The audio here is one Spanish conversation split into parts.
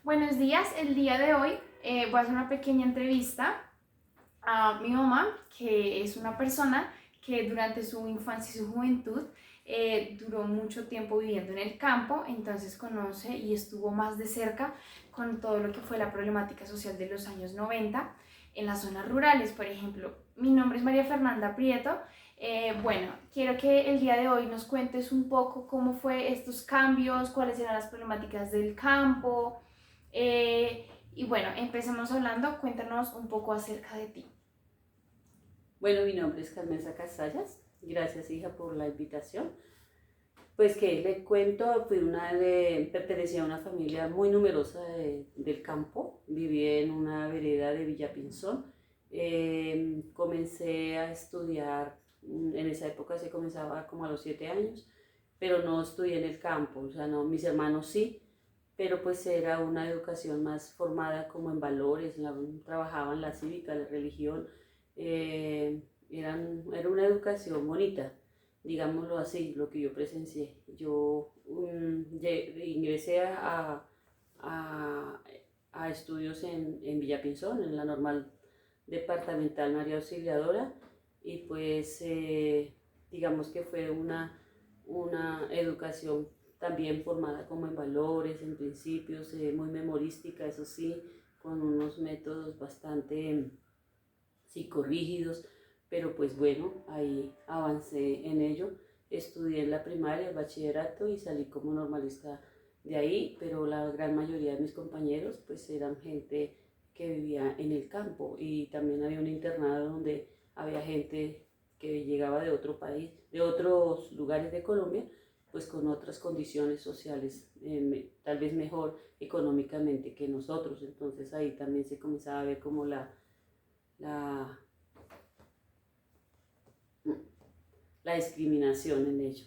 Buenos días, el día de hoy voy a hacer una pequeña entrevista a mi mamá, que es una persona que durante su infancia y su juventud duró mucho tiempo viviendo en el campo, entonces conoce y estuvo más de cerca con todo lo que fue la problemática social de los años 90 en las zonas rurales, por ejemplo. Mi nombre es María Fernanda Prieto. Bueno, quiero que el día de hoy nos cuentes un poco cómo fue estos cambios, cuáles eran las problemáticas del campo. Y bueno, empecemos hablando, cuéntanos un poco acerca de ti. Bueno, mi nombre es Carmenza Casallas. Gracias, hija, por la invitación. Pues que le cuento, pertenecía a una familia muy numerosa del campo. Viví en una vereda de Villapinzón. Comencé a estudiar, en esa época se comenzaba como a los 7 años, pero no estudié en el campo, o sea, no, mis hermanos sí, pero pues era una educación más formada como en valores, trabajaban la cívica, la religión, era una educación bonita, digámoslo así, lo que yo presencié. Yo ingresé a, a estudios en Villapinzón, en la normal departamental María Auxiliadora, y pues digamos que fue una educación también formada como en valores, en principios, muy memorística, eso sí, con unos métodos bastante psicorrígidos, pero pues bueno, ahí avancé en ello. Estudié en la primaria, el bachillerato y salí como normalista de ahí, pero la gran mayoría de mis compañeros pues eran gente que vivía en el campo, y también había un internado donde había gente que llegaba de otro país, de otros lugares de Colombia, pues con otras condiciones sociales, tal vez mejor económicamente que nosotros. Entonces ahí también se comenzaba a ver como la, la discriminación en ello.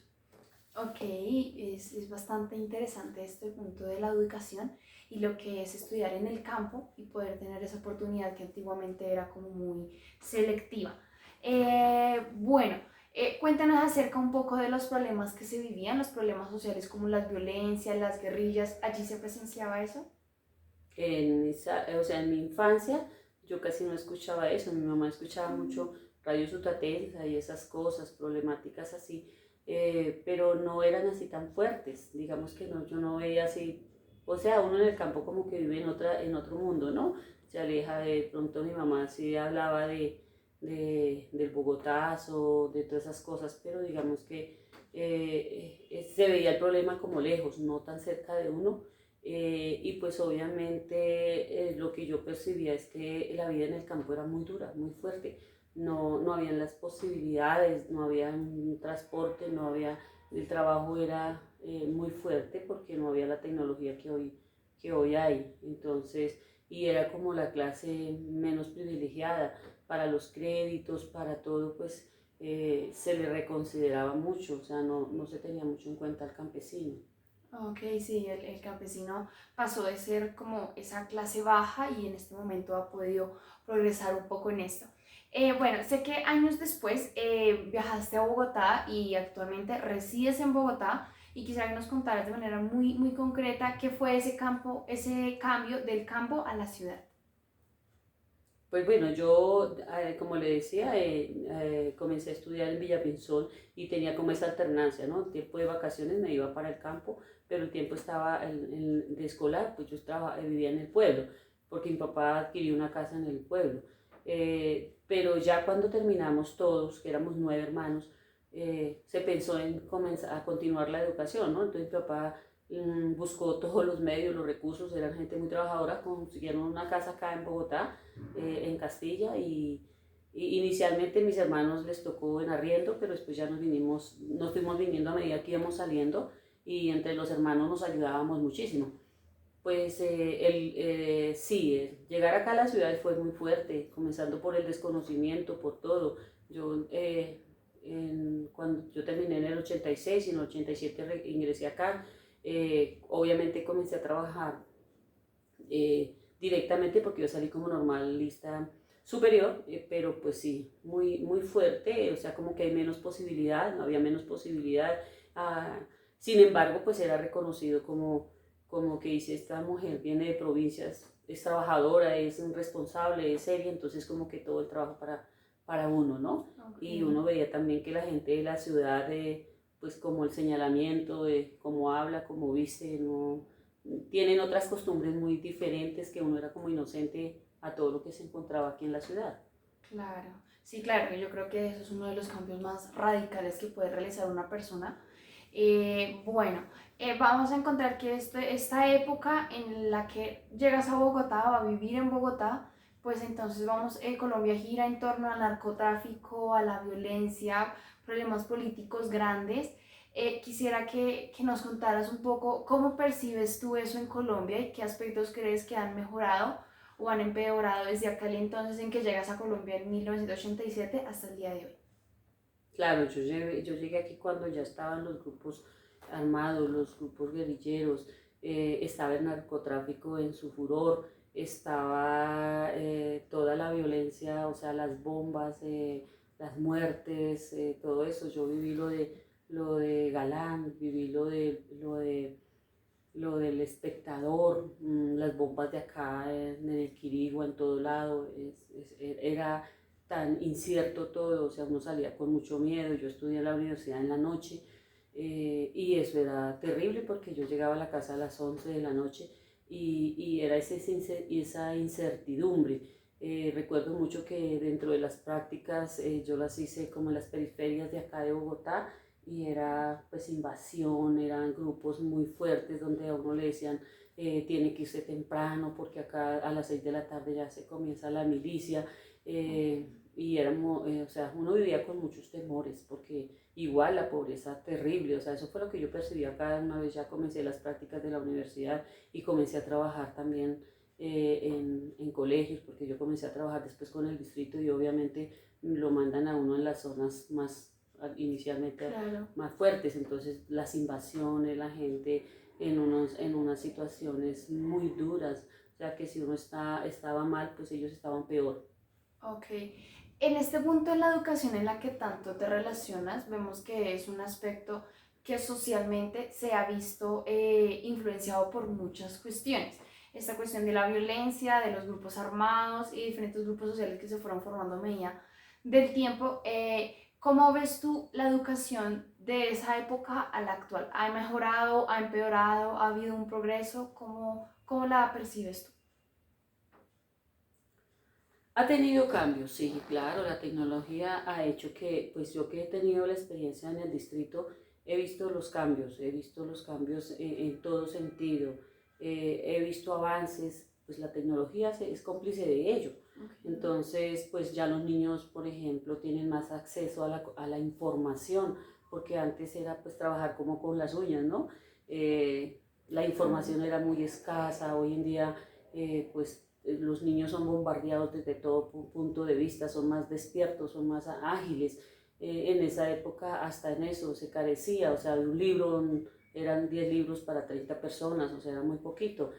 Ok, es bastante interesante este punto de la educación y lo que es estudiar en el campo y poder tener esa oportunidad que antiguamente era como muy selectiva. Bueno, cuéntanos acerca un poco de los problemas que se vivían, los problemas sociales como las violencias, las guerrillas. ¿Allí se presenciaba eso? O sea, en mi infancia yo casi no escuchaba eso. Mi mamá escuchaba mucho Radio Sutatensa y esas cosas, problemáticas así, pero no eran así tan fuertes. Digamos que no, yo no veía así, o sea, uno en el campo como que vive en otro mundo, ¿no? Se aleja. De pronto mi mamá sí hablaba del Bogotazo, de todas esas cosas, pero digamos que se veía el problema como lejos, no tan cerca de uno. Y pues obviamente lo que yo percibía es que la vida en el campo era muy dura, muy fuerte. No habían las posibilidades, no había un transporte, no había, el trabajo era muy fuerte porque no había la tecnología que hoy hay. Entonces, y era como la clase menos privilegiada para los créditos, para todo, pues se le reconsideraba mucho, o sea, no se tenía mucho en cuenta al campesino. Ok, sí, el campesino pasó de ser como esa clase baja y en este momento ha podido progresar un poco en esto. Bueno, sé que años después viajaste a Bogotá y actualmente resides en Bogotá y quisiera que nos contaras de manera muy concreta qué fue ese campo, ese cambio del campo a la ciudad. Pues bueno, yo, como le decía, comencé a estudiar en Villapinzón y tenía como esa alternancia, ¿no? El tiempo de vacaciones me iba para el campo, pero el tiempo estaba de escolar, pues yo vivía en el pueblo, porque mi papá adquirió una casa en el pueblo. Pero ya cuando terminamos todos, que éramos 9 hermanos, se pensó en comenzar a continuar la educación, ¿no? Entonces mi papá buscó todos los medios, los recursos, eran gente muy trabajadora, consiguieron una casa acá en Bogotá, en Castilla, y inicialmente mis hermanos les tocó en arriendo, pero después ya nos fuimos viniendo a medida que íbamos saliendo, y entre los hermanos nos ayudábamos muchísimo. Pues sí, llegar acá a la ciudad fue muy fuerte, comenzando por el desconocimiento, por todo. Yo, cuando yo terminé en el 86 y en el 87 ingresé acá, obviamente comencé a trabajar directamente porque yo salí como normalista superior, pero pues sí, muy fuerte, o sea, como que hay menos posibilidad, no había menos posibilidad. ah, Sin embargo, pues era reconocido como que dice, esta mujer viene de provincias, es trabajadora, es responsable, es seria, entonces como que todo el trabajo para uno, ¿no? Okay. Y uno veía también que la gente de la ciudad, pues como el señalamiento de cómo habla, cómo viste, no, tienen otras costumbres muy diferentes, que uno era como inocente a todo lo que se encontraba aquí en la ciudad. Claro, sí, claro, yo creo que eso es uno de los cambios más radicales que puede realizar una persona. Bueno, vamos a encontrar que esta época en la que llegas a Bogotá o a vivir en Bogotá, pues entonces Colombia gira en torno al narcotráfico, a la violencia, problemas políticos grandes. Quisiera que nos contaras un poco cómo percibes tú eso en Colombia y qué aspectos crees que han mejorado o han empeorado desde aquel entonces en que llegas a Colombia en 1987 hasta el día de hoy. Claro, yo llegué aquí cuando ya estaban los grupos armados, los grupos guerrilleros, estaba el narcotráfico en su furor, estaba toda la violencia, o sea, las bombas, las muertes, todo eso. Yo viví lo de Galán, viví lo del espectador, las bombas de acá en el Quirigua, en todo lado, era tan incierto todo, o sea, uno salía con mucho miedo. Yo estudié en la universidad en la noche, y eso era terrible porque yo llegaba a la casa a las 11 de la noche y era esa incertidumbre. Recuerdo mucho que dentro de las prácticas yo las hice como en las periferias de acá de Bogotá, y era pues invasión, eran grupos muy fuertes donde a uno le decían tiene que irse temprano porque acá a las 6 de la tarde ya se comienza la milicia. Y éramos, o sea, uno vivía con muchos temores porque igual la pobreza terrible, o sea, eso fue lo que yo percibí acá una vez ya comencé las prácticas de la universidad y comencé a trabajar también en colegios, porque yo comencé a trabajar después con el distrito y obviamente lo mandan a uno en las zonas más inicialmente Claro. más fuertes, entonces las invasiones, la gente en unas situaciones muy duras, o sea que si uno estaba mal, pues ellos estaban peor. Ok. En este punto de la educación en la que tanto te relacionas, vemos que es un aspecto que socialmente se ha visto influenciado por muchas cuestiones. Esta cuestión de la violencia, de los grupos armados y diferentes grupos sociales que se fueron formando a medida del tiempo. ¿Cómo ves tú la educación de esa época a la actual? ¿Ha mejorado? ¿Ha empeorado? ¿Ha habido un progreso? ¿Cómo la percibes tú? Ha tenido cambios, sí, claro, la tecnología ha hecho que, pues yo que he tenido la experiencia en el distrito, he visto los cambios en todo sentido, he visto avances, pues la tecnología es cómplice de ello. Okay. Entonces, pues ya los niños, por ejemplo, tienen más acceso a la información, porque antes era pues trabajar como con las uñas, ¿no? La información era muy escasa, hoy en día pues los niños son bombardeados desde todo punto de vista, son más despiertos, son más ágiles. En esa época hasta en eso se carecía, o sea, de un libro eran 10 libros para 30 personas, o sea, era muy poquito.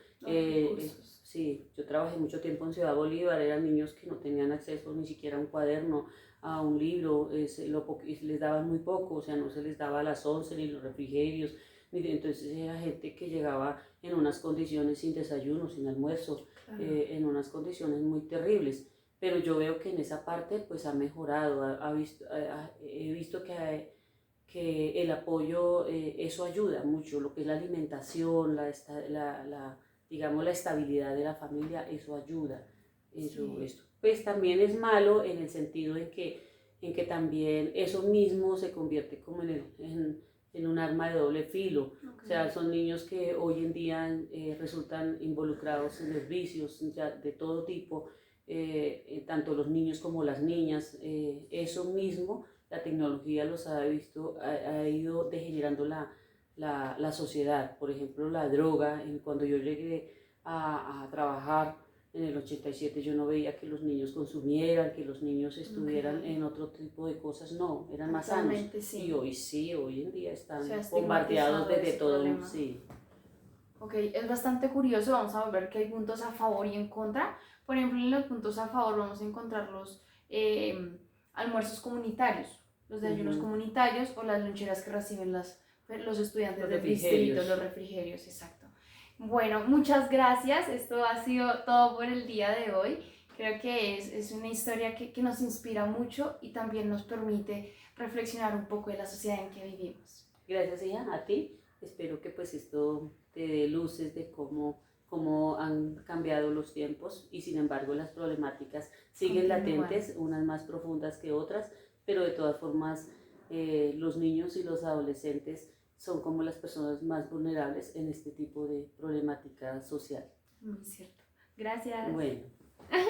Sí, yo trabajé mucho tiempo en Ciudad Bolívar, eran niños que no tenían acceso ni siquiera a un cuaderno, a un libro, les daban muy poco, o sea, no se les daba a las 11 ni los refrigerios, entonces era gente que llegaba en unas condiciones sin desayuno, sin almuerzo, en unas condiciones muy terribles. Pero yo veo que en esa parte pues ha mejorado, he visto que el apoyo, eso ayuda mucho, lo que es la alimentación, digamos la estabilidad de la familia, eso ayuda. Eso, Sí. esto. Pues también es malo en el sentido en que también eso mismo se convierte como en un arma de doble filo. Okay. O sea, son niños que hoy en día resultan involucrados en los vicios ya de todo tipo, tanto los niños como las niñas. Eso mismo, la tecnología los ha ido degenerando la sociedad. Por ejemplo, la droga, cuando yo llegué a trabajar en el 87 yo no veía que los niños consumieran, que los niños estuvieran Okay. en otro tipo de cosas, no, eran más sanos. Sí. Y hoy sí, hoy en día están Se ha bombardeados estigmatizado desde ese todo, problema. sí. Ok, es bastante curioso, vamos a ver que hay puntos a favor y en contra. Por ejemplo, en los puntos a favor vamos a encontrar los almuerzos comunitarios, los desayunos comunitarios o las loncheras que reciben los estudiantes Los del distrito, refrigerios. los refrigerios, exacto. Bueno, muchas gracias. Esto ha sido todo por el día de hoy. Creo que es una historia que nos inspira mucho y también nos permite reflexionar un poco de la sociedad en que vivimos. Gracias, hija, a ti. Espero que pues esto te dé luces de cómo han cambiado los tiempos y sin embargo las problemáticas siguen latentes, unas más profundas que otras, pero de todas formas los niños y los adolescentes son como las personas más vulnerables en este tipo de problemática social. Muy cierto. Gracias. Bueno.